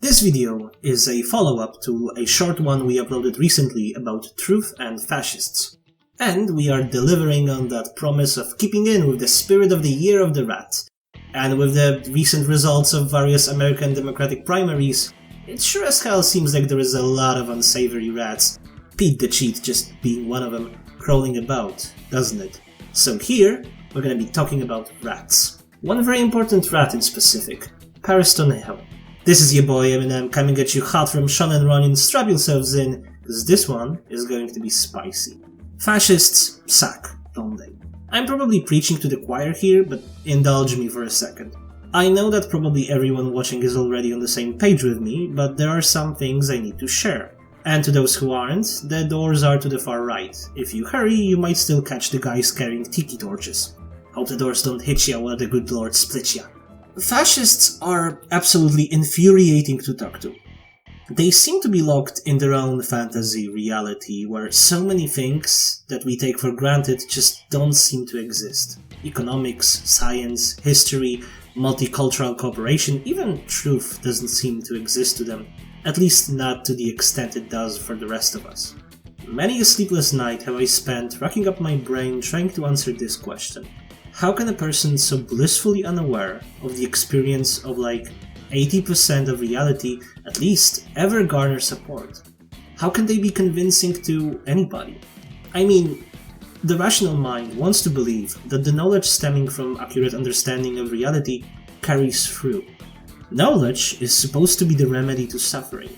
This video is a follow-up to a short one we uploaded recently about truth and fascists. And we are delivering on that promise of keeping in with the spirit of the Year of the Rat. And with the recent results of various American Democratic primaries, it sure as hell seems like there is a lot of unsavory rats, Pete the Cheat just being one of them, crawling about, doesn't it? So here, we're gonna be talking about rats. One very important rat in specific, Pariston Hill. This is your boy Eminem coming at you hot from Sean and Ronin. Strap yourselves in, because this one is going to be spicy. Fascists suck, don't they? I'm probably preaching to the choir here, but indulge me for a second. I know that probably everyone watching is already on the same page with me, but there are some things I need to share. And to those who aren't, the doors are to the far right. If you hurry, you might still catch the guys carrying tiki torches. Hope the doors don't hit ya while the good Lord splits ya. Fascists are absolutely infuriating to talk to. They seem to be locked in their own fantasy reality, where so many things that we take for granted just don't seem to exist. Economics, science, history, multicultural cooperation, even truth doesn't seem to exist to them. At least not to the extent it does for the rest of us. Many a sleepless night have I spent racking up my brain trying to answer this question. How can a person so blissfully unaware of the experience of like 80% of reality at least ever garner support? How can they be convincing to anybody? I mean, the rational mind wants to believe that the knowledge stemming from accurate understanding of reality carries through. Knowledge is supposed to be the remedy to suffering.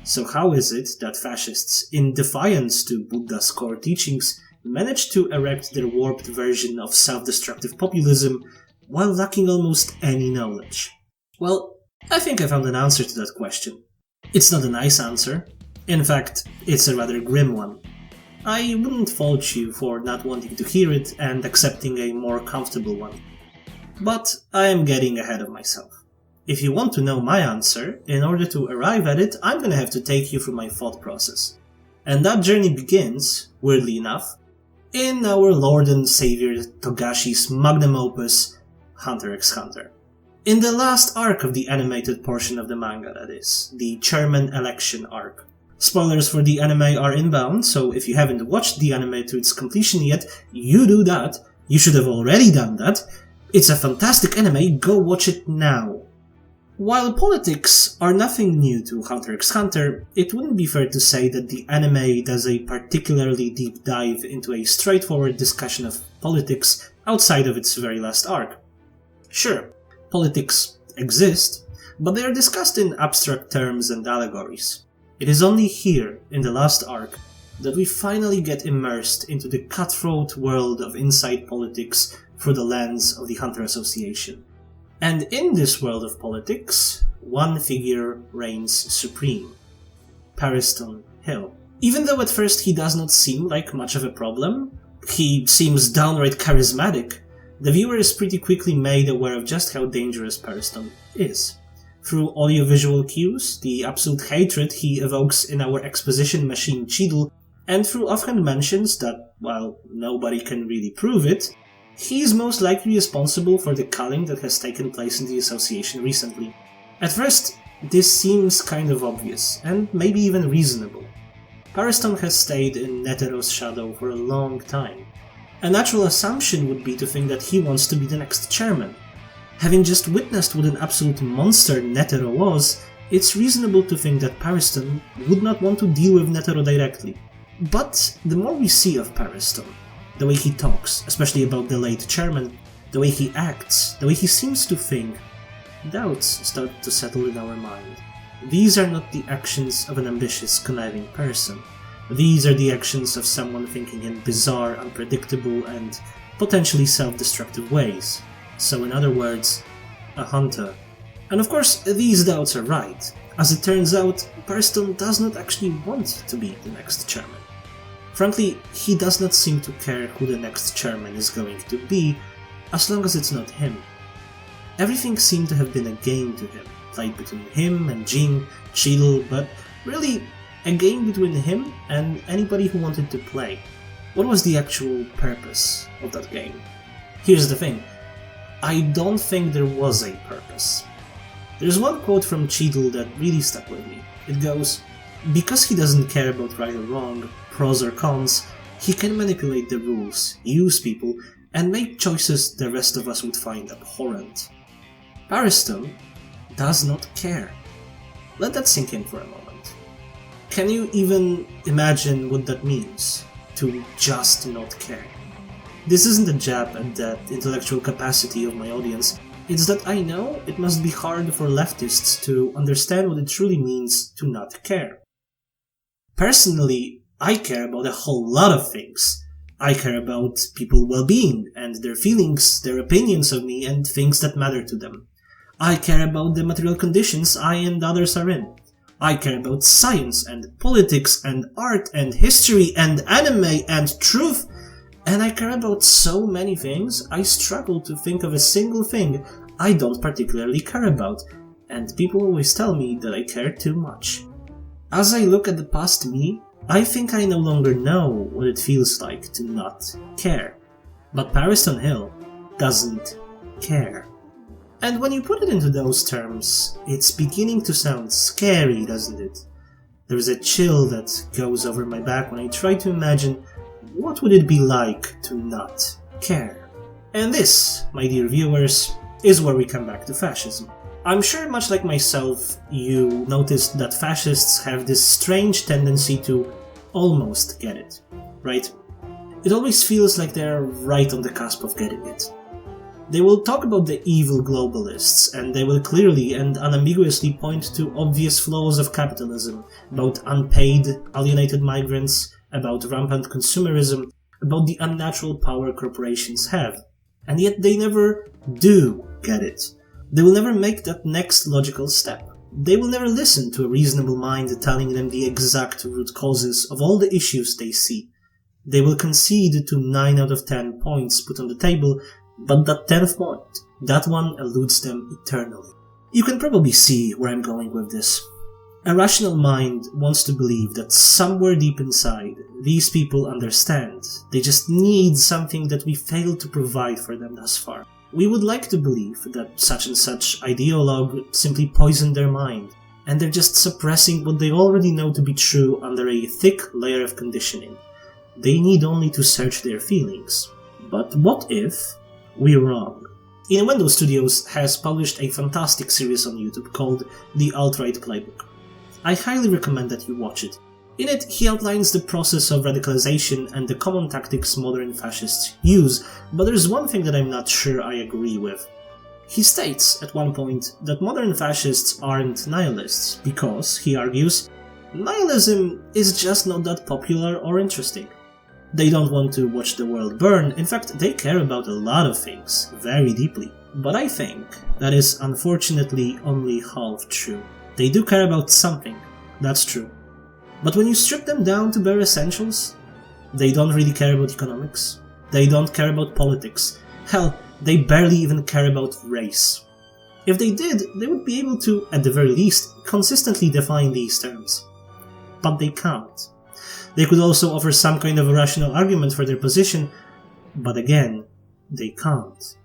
So how is it that fascists, in defiance to Buddha's core teachings, manage to erect their warped version of self-destructive populism while lacking almost any knowledge? Well, I think I found an answer to that question. It's not a nice answer. In fact, it's a rather grim one. I wouldn't fault you for not wanting to hear it and accepting a more comfortable one. But I am getting ahead of myself. If you want to know my answer, in order to arrive at it, I'm gonna have to take you through my thought process. And that journey begins, weirdly enough, in our Lord and Savior Togashi's magnum opus, Hunter x Hunter. In the last arc of the animated portion of the manga, that is, the chairman election arc. Spoilers for the anime are inbound, so if you haven't watched the anime to its completion yet, you do that. You should have already done that. It's a fantastic anime, go watch it now. While politics are nothing new to Hunter x Hunter, it wouldn't be fair to say that the anime does a particularly deep dive into a straightforward discussion of politics outside of its very last arc. Sure, politics exist, but they are discussed in abstract terms and allegories. It is only here, in the last arc, that we finally get immersed into the cutthroat world of inside politics through the lens of the Hunter Association. And in this world of politics, one figure reigns supreme. Pariston Hill. Even though at first he does not seem like much of a problem, he seems downright charismatic, the viewer is pretty quickly made aware of just how dangerous Pariston is. Through audiovisual cues, the absolute hatred he evokes in our exposition machine Cheadle, and through offhand mentions that, while nobody can really prove it, he is most likely responsible for the culling that has taken place in the association recently. At first, this seems kind of obvious, and maybe even reasonable. Pariston has stayed in Netero's shadow for a long time. A natural assumption would be to think that he wants to be the next chairman. Having just witnessed what an absolute monster Netero was, it's reasonable to think that Pariston would not want to deal with Netero directly. But the more we see of Pariston, the way he talks, especially about the late chairman, the way he acts, the way he seems to think, doubts start to settle in our mind. These are not the actions of an ambitious, conniving person. These are the actions of someone thinking in bizarre, unpredictable, and potentially self-destructive ways. So in other words, a hunter. And of course, these doubts are right. As it turns out, Pariston does not actually want to be the next chairman. Frankly, he does not seem to care who the next chairman is going to be, as long as it's not him. Everything seemed to have been a game to him, played between him and Jing, Cheadle, but really a game between him and anybody who wanted to play. What was the actual purpose of that game? Here's the thing, I don't think there was a purpose. There's one quote from Cheadle that really stuck with me. It goes, "Because he doesn't care about right or wrong, pros or cons, he can manipulate the rules, use people, and make choices the rest of us would find abhorrent." Pariston does not care. Let that sink in for a moment. Can you even imagine what that means? To just not care. This isn't a jab at the intellectual capacity of my audience, it's that I know it must be hard for leftists to understand what it truly means to not care. Personally, I care about a whole lot of things. I care about people's well-being and their feelings, their opinions of me, and things that matter to them. I care about the material conditions I and others are in. I care about science and politics and art and history and anime and truth. And I care about so many things, I struggle to think of a single thing I don't particularly care about, and people always tell me that I care too much. As I look at the past me, I think I no longer know what it feels like to not care. But Pariston Hill doesn't care. And when you put it into those terms, it's beginning to sound scary, doesn't it? There's a chill that goes over my back when I try to imagine what would it be like to not care? And this, my dear viewers, is where we come back to fascism. I'm sure much like myself, you noticed that fascists have this strange tendency to almost get it, right? It always feels like they're right on the cusp of getting it. They will talk about the evil globalists, and they will clearly and unambiguously point to obvious flaws of capitalism, about unpaid, alienated migrants, about rampant consumerism, about the unnatural power corporations have. And yet they never do get it. They will never make that next logical step. They will never listen to a reasonable mind telling them the exact root causes of all the issues they see. They will concede to 9 out of 10 points put on the table, but that 10th point, that one eludes them eternally. You can probably see where I'm going with this. A rational mind wants to believe that somewhere deep inside, these people understand. They just need something that we failed to provide for them thus far. We would like to believe that such and such ideologue simply poisoned their mind, and they're just suppressing what they already know to be true under a thick layer of conditioning. They need only to search their feelings. But what if we're wrong? Innuendo Studios has published a fantastic series on YouTube called The Alt-Right Playbook. I highly recommend that you watch it. In it, he outlines the process of radicalization and the common tactics modern fascists use, but there's one thing that I'm not sure I agree with. He states, at one point, that modern fascists aren't nihilists, because, he argues, nihilism is just not that popular or interesting. They don't want to watch the world burn, in fact, they care about a lot of things, very deeply. But I think that is unfortunately only half true. They do care about something, that's true. But when you strip them down to bare essentials, they don't really care about economics, they don't care about politics, hell, they barely even care about race. If they did, they would be able to, at the very least, consistently define these terms. But they can't. They could also offer some kind of a rational argument for their position, but again, they can't.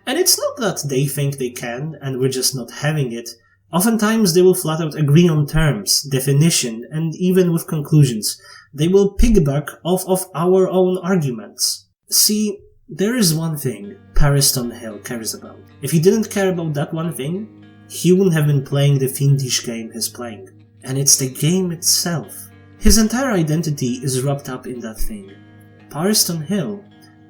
And it's not that they think they can, and we're just not having it. Oftentimes they will flat out agree on terms, definition, and even with conclusions. They will piggyback off of our own arguments. See, there is one thing Pariston Hill cares about. If he didn't care about that one thing, he wouldn't have been playing the fiendish game he's playing. And it's the game itself. His entire identity is wrapped up in that thing. Pariston Hill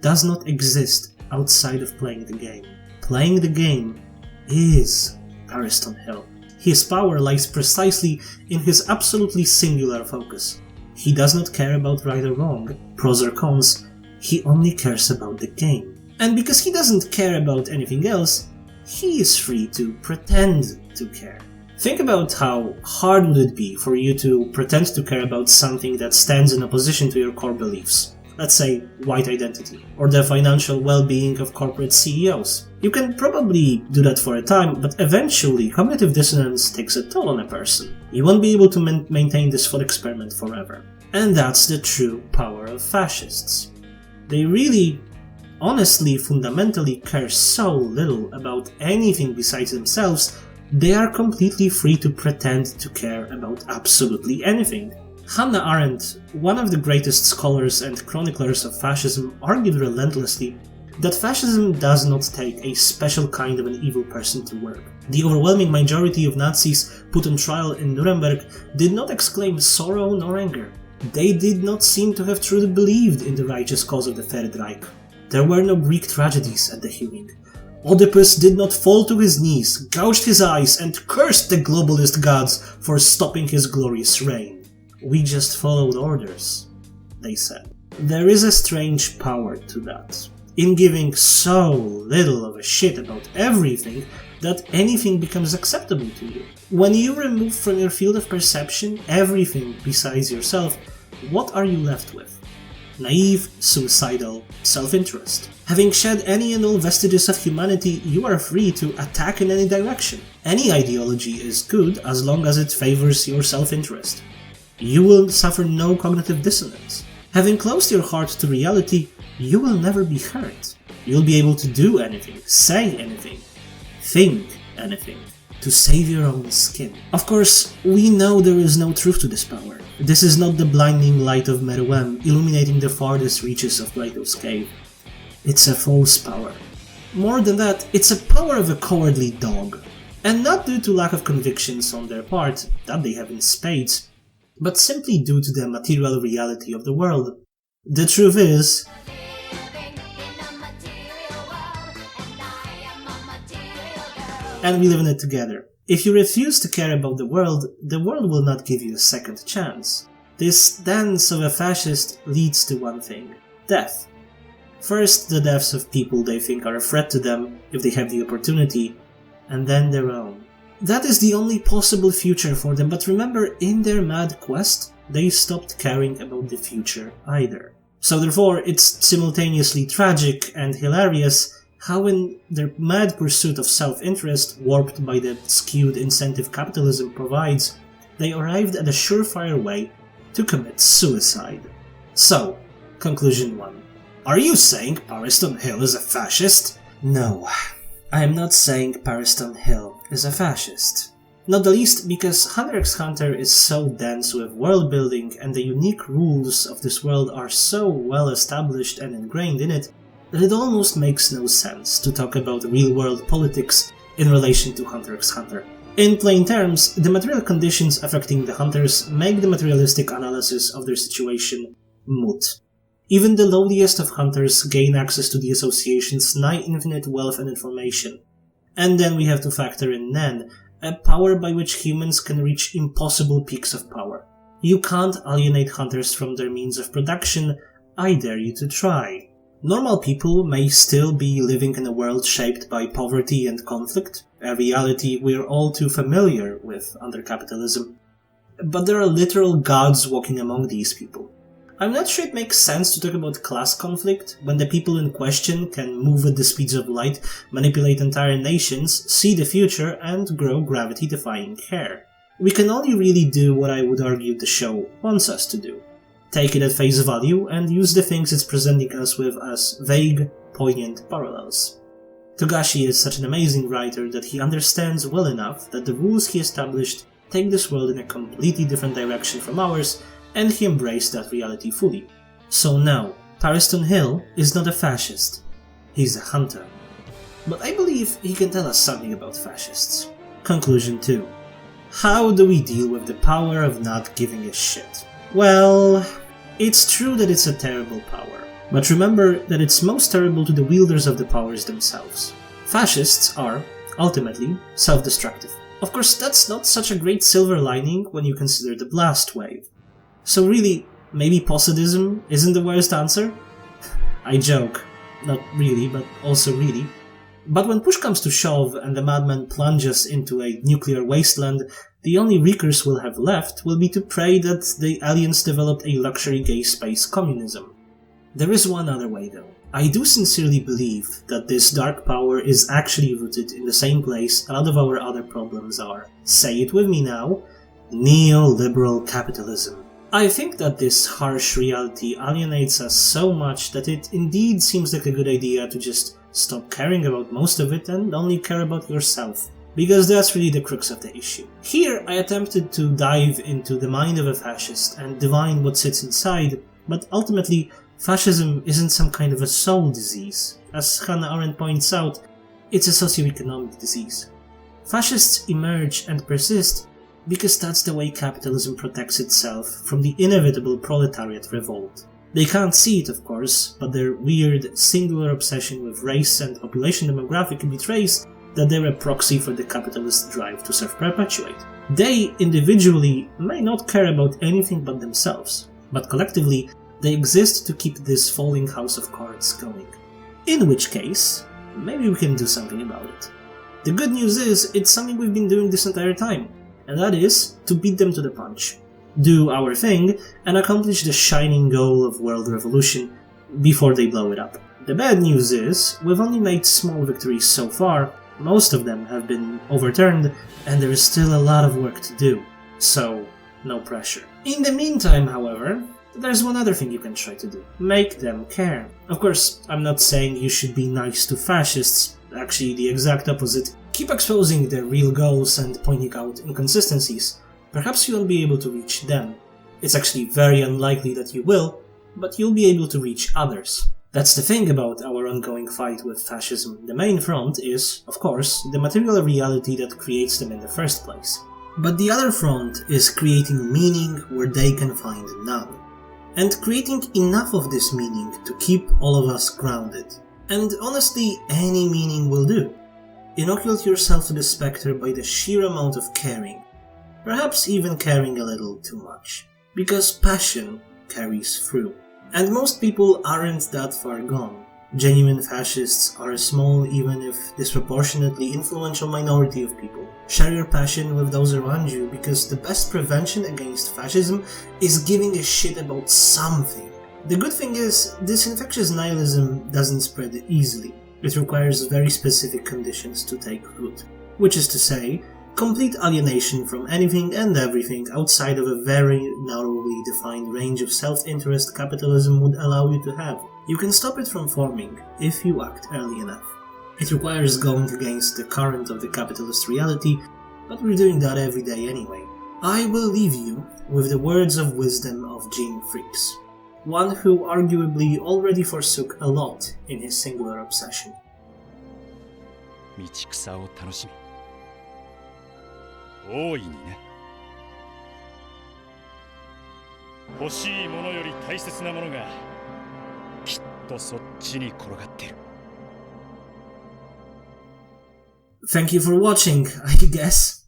does not exist outside of playing the game. Playing the game is Pariston Hill. His power lies precisely in his absolutely singular focus. He does not care about right or wrong, pros or cons, he only cares about the game. And because he doesn't care about anything else, he is free to pretend to care. Think about how hard would it be for you to pretend to care about something that stands in opposition to your core beliefs. Let's say white identity, or the financial well-being of corporate CEOs. You can probably do that for a time, but eventually cognitive dissonance takes a toll on a person. You won't be able to maintain this thought experiment forever. And that's the true power of fascists. They really, honestly, fundamentally care so little about anything besides themselves they are completely free to pretend to care about absolutely anything. Hannah Arendt, one of the greatest scholars and chroniclers of fascism, argued relentlessly that fascism does not take a special kind of an evil person to work. The overwhelming majority of Nazis put on trial in Nuremberg did not exclaim sorrow nor anger. They did not seem to have truly believed in the righteous cause of the Third Reich. There were no Greek tragedies at the hearing. Oedipus did not fall to his knees, gouged his eyes, and cursed the globalist gods for stopping his glorious reign. "We just followed orders," they said. There is a strange power to that, in giving so little of a shit about everything that anything becomes acceptable to you. When you remove from your field of perception everything besides yourself, what are you left with? Naive, suicidal self-interest. Having shed any and all vestiges of humanity, you are free to attack in any direction. Any ideology is good as long as it favors your self-interest. You will suffer no cognitive dissonance. Having closed your heart to reality, you will never be hurt. You'll be able to do anything, say anything, think anything, to save your own skin. Of course, we know there is no truth to this power. This is not the blinding light of Meruem illuminating the farthest reaches of Plato's cave. It's a false power. More than that, it's a power of a cowardly dog. And not due to lack of convictions on their part, that they have in spades, but simply due to the material reality of the world. The truth is, and we live in it together. If you refuse to care about the world will not give you a second chance. This dance of a fascist leads to one thing: death. First, the deaths of people they think are a threat to them, if they have the opportunity, and then their own. That is the only possible future for them, but remember, in their mad quest, they stopped caring about the future either. So therefore, it's simultaneously tragic and hilarious how in their mad pursuit of self-interest, warped by the skewed incentive capitalism provides, they arrived at a surefire way to commit suicide. So, conclusion 1. Are you saying Pariston Hill is a fascist? No. I am not saying Pariston Hill is a fascist. Not the least because Hunter x Hunter is so dense with world building and the unique rules of this world are so well established and ingrained in it that it almost makes no sense to talk about real-world politics in relation to Hunter x Hunter. In plain terms, the material conditions affecting the Hunters make the materialistic analysis of their situation moot. Even the lowliest of Hunters gain access to the Association's nigh-infinite wealth and information. And then we have to factor in Nen, a power by which humans can reach impossible peaks of power. You can't alienate Hunters from their means of production, I dare you to try. Normal people may still be living in a world shaped by poverty and conflict, a reality we're all too familiar with under capitalism. But there are literal gods walking among these people. I'm not sure it makes sense to talk about class conflict when the people in question can move at the speeds of light, manipulate entire nations, see the future, and grow gravity-defying hair. We can only really do what I would argue the show wants us to do. Take it at face value and use the things it's presenting us with as vague, poignant parallels. Togashi is such an amazing writer that he understands well enough that the rules he established take this world in a completely different direction from ours, and he embraced that reality fully. So now, Pariston Hill is not a fascist. He's a hunter. But I believe he can tell us something about fascists. Conclusion 2. How do we deal with the power of not giving a shit? Well, it's true that it's a terrible power, but remember that it's most terrible to the wielders of the powers themselves. Fascists are, ultimately, self-destructive. Of course, that's not such a great silver lining when you consider the blast wave. So really, maybe possadism isn't the worst answer? I joke. Not really, but also really. But when push comes to shove and the madman plunges into a nuclear wasteland, the only recourse we'll have left will be to pray that the aliens developed a luxury gay space communism. There is one other way though. I do sincerely believe that this dark power is actually rooted in the same place a lot of our other problems are. Say it with me now. Neoliberal capitalism. I think that this harsh reality alienates us so much that it indeed seems like a good idea to just stop caring about most of it and only care about yourself. because that's really the crux of the issue. Here, I attempted to dive into the mind of a fascist and divine what sits inside, but ultimately, fascism isn't some kind of a soul disease. As Hannah Arendt points out, it's a socioeconomic disease. Fascists emerge and persist because that's the way capitalism protects itself from the inevitable proletariat revolt. They can't see it, of course, but their weird, singular obsession with race and population demographic betrays that they're a proxy for the capitalist drive to self-perpetuate. They, individually, may not care about anything but themselves, but collectively, they exist to keep this falling house of cards going. In which case, maybe we can do something about it. The good news is, it's something we've been doing this entire time, and that is to beat them to the punch. Do our thing, and accomplish the shining goal of world revolution before they blow it up. The bad news is, we've only made small victories so far, most of them have been overturned, and there is still a lot of work to do, so no pressure. In the meantime, however, there's one other thing you can try to do. Make them care. Of course, I'm not saying you should be nice to fascists, actually the exact opposite. Keep exposing their real goals and pointing out inconsistencies. Perhaps you won't be able to reach them. It's actually very unlikely that you will, but you'll be able to reach others. That's the thing about our ongoing fight with fascism. The main front is, of course, the material reality that creates them in the first place. But the other front is creating meaning where they can find none. And creating enough of this meaning to keep all of us grounded. And honestly, any meaning will do. Inoculate yourself to the spectre by the sheer amount of caring. Perhaps even caring a little too much. Because passion carries through. And most people aren't that far gone. Genuine fascists are a small, even if disproportionately influential minority of people. Share your passion with those around you, because the best prevention against fascism is giving a shit about something. The good thing is, this infectious nihilism doesn't spread easily. It requires very specific conditions to take root. Which is to say, complete alienation from anything and everything outside of a very narrowly defined range of self-interest capitalism would allow you to have. You can stop it from forming if you act early enough. It requires going against the current of the capitalist reality, but we're doing that every day anyway. I will leave you with the words of wisdom of Jim Freaks, one who arguably already forsook a lot in his singular obsession. 大いにね。欲しいものより大切なものがきっとそっちに転がってる。Thank you for watching, I guess.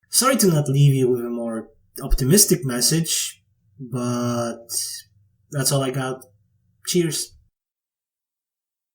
Sorry to not leave you with a more optimistic message, but that's all I got. Cheers.